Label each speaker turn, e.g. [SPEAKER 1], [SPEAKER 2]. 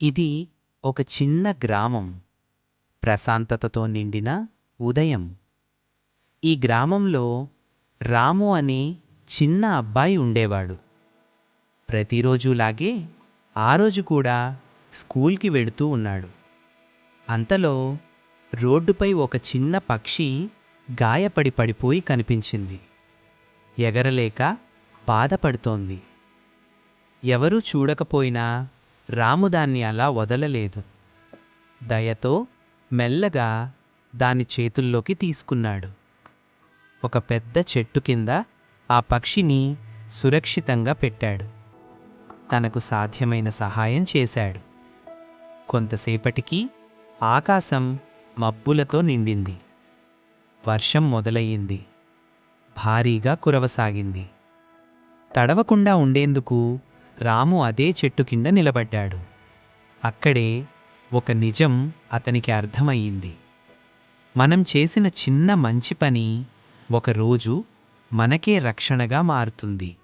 [SPEAKER 1] ఇది ఒక చిన్న గ్రామం, ప్రశాంతతతో నిండిన ఉదయం. ఈ గ్రామంలో రాము అనే చిన్న అబ్బాయి ఉండేవాడు. ప్రతిరోజులాగే ఆ రోజు కూడా స్కూల్కి వెళుతూ ఉన్నాడు. అంతలో రోడ్డుపై ఒక చిన్న పక్షి గాయపడి పడిపోయి కనిపించింది. ఎగరలేక బాధపడుతోంది. ఎవరూ చూడకపోయినా రాము దాన్ని అలా వదలలేదు. దయతో మెల్లగా దాని చేతుల్లోకి తీసుకున్నాడు. ఒక పెద్ద చెట్టు కింద ఆ పక్షిని సురక్షితంగా పెట్టాడు. తనకు సాధ్యమైన సహాయం చేశాడు. కొంతసేపటికి ఆకాశం మబ్బులతో నిండింది. వర్షం మొదలయ్యింది. భారీగా కురవసాగింది. తడవకుండా ఉండేందుకు రాము అదే చెట్టు కింద నిలబడ్డాడు. అక్కడే ఒక నిజం అతనికి అర్థమయ్యింది. మనం చేసిన చిన్న మంచి పని ఒకరోజు మనకే రక్షణగా మారుతుంది.